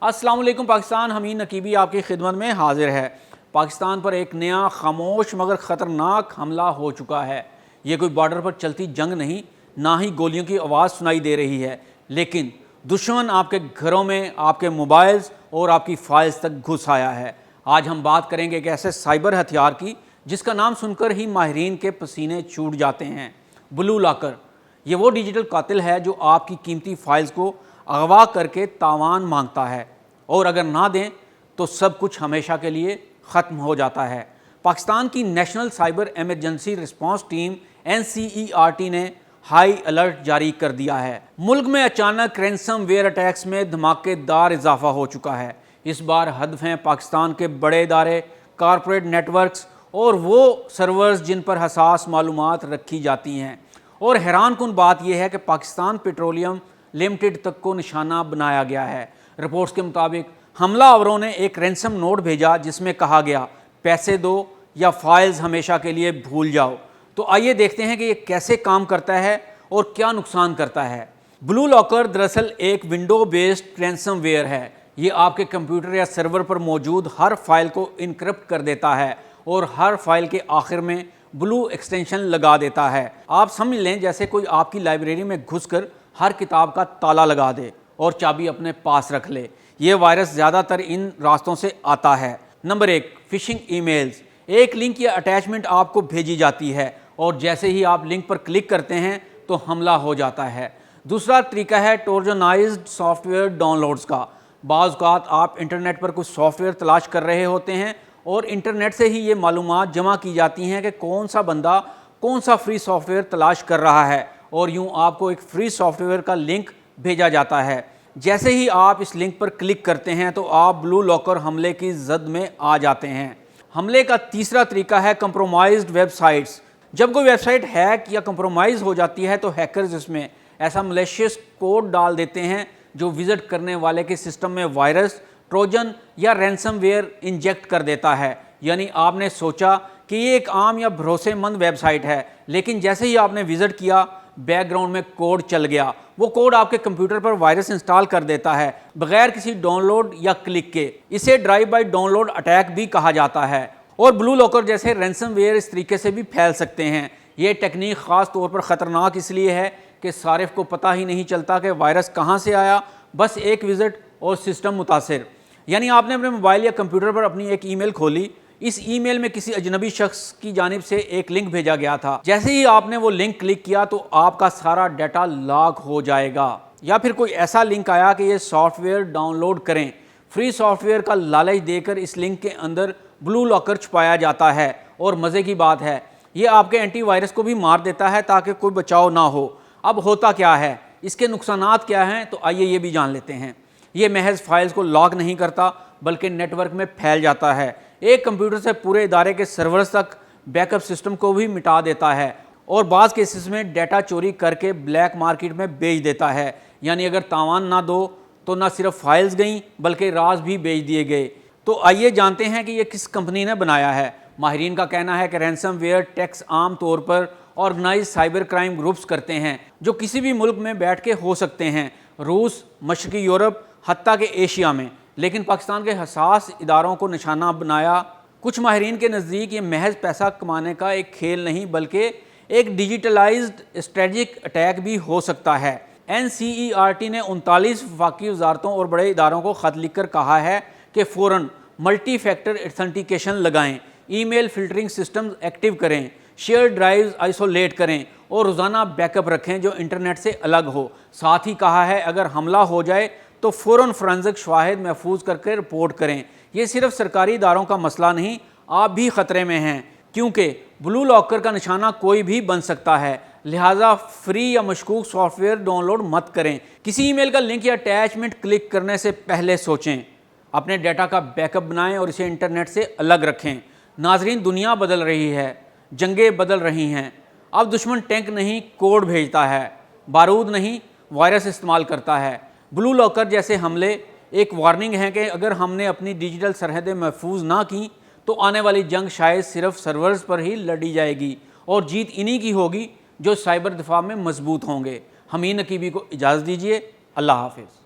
अस्सलाम वालेकुम पाकिस्तान। हमीद नकीबी आपकी खिदमत में हाजिर है। पाकिस्तान पर एक नया खामोश मगर ख़तरनाक हमला हो चुका है। ये कोई बॉर्डर पर चलती जंग नहीं, ना ही गोलियों की आवाज़ सुनाई दे रही है, लेकिन दुश्मन आपके घरों में, आपके मोबाइल्स और आपकी फाइल्स तक घुस आया है। आज हम बात करेंगे एक ऐसे साइबर हथियार की जिसका नाम सुनकर ही माहिरीन के पसीने छूट जाते हैं। Blue locker. ये वो डिजिटल कातिल है जो आपकी कीमती फाइल्स को अगवा करके तावान मांगता है, और अगर ना दें तो सब कुछ हमेशा के लिए ख़त्म हो जाता है। पाकिस्तान की national cyber emergency response team NCERT ने हाई अलर्ट जारी कर दिया है। मुल्क में अचानक रैंसमवेयर अटैक्स में धमाकेदार इजाफा हो चुका है। इस बार हदफ हैं पाकिस्तान के बड़े इदारे, कॉरपोरेट नेटवर्क्स और वो सर्वर्स जिन पर हसास मालूमात रखी जाती हैं। और हैरान कुन बात यह है कि पाकिस्तान पेट्रोलियम लिमिटेड तक को निशाना बनाया गया है। रिपोर्ट्स के मुताबिक हमलावरों ने एक रैंसम नोट भेजा जिसमें कहा गया, पैसे दो या फाइल्स हमेशा के लिए भूल जाओ। तो आइए देखते हैं कि ये कैसे काम करता है और क्या नुकसान करता है। ब्लू लॉकर दरअसल एक विंडो बेस्ड रैंसमवेयर है। ये आपके कंप्यूटर या सर्वर पर मौजूद हर फाइल को इनक्रिप्ट कर देता है और हर फाइल के आखिर में ब्लू एक्सटेंशन लगा देता है। आप समझ लें जैसे कोई आपकी लाइब्रेरी में घुसकर हर किताब का ताला लगा दे और चाबी अपने पास रख ले। ये वायरस ज़्यादातर इन रास्तों से आता है। Number 1, fishing emails. एक लिंक या अटैचमेंट आपको भेजी जाती है और जैसे ही आप लिंक पर क्लिक करते हैं तो हमला हो जाता है। दूसरा तरीका है ट्रोजनाइज्ड सॉफ्टवेयर डाउनलोड्स का। बाज़ औक़ात आप इंटरनेट पर कुछ सॉफ्टवेयर तलाश कर रहे होते हैं और इंटरनेट से ही ये मालूमात जमा की जाती हैं कि कौन सा बंदा कौन सा फ्री सॉफ्टवेयर तलाश कर रहा है, और यूँ आपको एक फ्री सॉफ्टवेयर का लिंक भेजा जाता है। जैसे ही आप इस लिंक पर क्लिक करते हैं तो आप ब्लू लॉकर हमले की जद में आ जाते हैं। हमले का तीसरा तरीका है कंप्रोमाइज्ड वेबसाइट्स। जब कोई वेबसाइट हैक या कंप्रोमाइज़ हो जाती है तो हैकर्स इसमें ऐसा मलेशियस कोड डाल देते हैं जो विजिट करने वाले के सिस्टम में वायरस, ट्रोजन या रैंसमवेयर इंजेक्ट कर देता है। यानी आपने सोचा कि ये एक आम या भरोसेमंद वेबसाइट है, लेकिन जैसे ही आपने विजिट किया बैकग्राउंड में कोड चल गया। वो कोड आपके कंप्यूटर पर वायरस इंस्टॉल कर देता है बगैर किसी डाउनलोड या क्लिक के। इसे ड्राइव बाय डाउनलोड अटैक भी कहा जाता है। और ब्लू लॉकर जैसे रैंसमवेयर इस तरीके से भी फैल सकते हैं। ये टेक्निक ख़ास तौर पर ख़तरनाक इसलिए है कि सारिफ को पता ही नहीं चलता कि वायरस कहाँ से आया, बस एक विजिट और सिस्टम मुतासिर। यानी आपने अपने मोबाइल या कंप्यूटर पर अपनी एक ईमेल खोली, इस ईमेल में किसी अजनबी शख्स की जानिब से एक लिंक भेजा गया था। जैसे ही आपने वो लिंक क्लिक किया तो आपका सारा डाटा लॉक हो जाएगा। या फिर कोई ऐसा लिंक आया कि ये सॉफ्टवेयर डाउनलोड करें। फ्री सॉफ्टवेयर का लालच देकर इस लिंक के अंदर ब्लू लॉकर छुपाया जाता है। और मज़े की बात है, ये आपके एंटीवायरस को भी मार देता है ताकि कोई बचाव ना हो। अब होता क्या है, इसके नुकसानात क्या हैं, तो आइए ये भी जान लेते हैं। ये महज फाइल्स को लॉक नहीं करता बल्कि नेटवर्क में फैल जाता है। एक कंप्यूटर से पूरे इदारे के सर्वर्स तक बैकअप सिस्टम को भी मिटा देता है और बाज़ केसेस में डाटा चोरी करके ब्लैक मार्केट में बेच देता है। यानी अगर तावान ना दो तो ना सिर्फ फाइल्स गईं बल्कि राज भी बेच दिए गए। तो आइए जानते हैं कि ये किस कंपनी ने बनाया है। माहिरीन का कहना है कि रैंसमवेयर टैक्स आम तौर पर ऑर्गेनाइज साइबर क्राइम ग्रुप्स करते हैं जो किसी भी मुल्क में बैठ के हो सकते हैं, रूस, मशरकी यूरोप, हत्ता के एशिया में। लेकिन पाकिस्तान के हसास इदारों को निशाना बनाया। कुछ माहिरीन के नज़दीक ये महज पैसा कमाने का एक खेल नहीं बल्कि एक डिजिटलाइज्ड स्ट्रेटजिक अटैक भी हो सकता है। NCERT ने 39 वफाकी वजारतों और बड़े इदारों को ख़त लिखकर कहा है कि फ़ौरन मल्टी फैक्टर ऑथेंटिकेशन लगाएं, ईमेल फ़िल्टरिंग सिस्टम्स एक्टिव करें, शेयर ड्राइव्स आइसोलेट करें और रोज़ाना बैकअप रखें जो इंटरनेट से अलग हो। साथ ही कहा है अगर हमला हो जाए तो फ़ौरन फोरेंसिक शवाहिद महफूज करके रिपोर्ट करें। ये सिर्फ सरकारी इदारों का मसला नहीं, आप भी ख़तरे में हैं, क्योंकि ब्लू लॉकर का निशाना कोई भी बन सकता है। लिहाजा फ्री या मशकूक सॉफ्टवेयर डाउनलोड मत करें। किसी ईमेल का लिंक या अटैचमेंट क्लिक करने से पहले सोचें। अपने डाटा का बैकअप बनाएं और इसे इंटरनेट से अलग रखें। नाजरीन, दुनिया बदल रही है, जंगें बदल रही हैं। अब दुश्मन टैंक नहीं कोड भेजता है, बारूद नहीं वायरस इस्तेमाल करता है। ब्लू लॉकर जैसे हमले एक वार्निंग है कि अगर हमने अपनी डिजिटल सरहदें महफूज ना की तो आने वाली जंग शायद सिर्फ सर्वर्स पर ही लड़ी जाएगी और जीत इन्हीं की होगी जो साइबर दिफा में मजबूत होंगे। हमीद नकीबी को इजाज़त दीजिए। अल्लाह हाफिज़।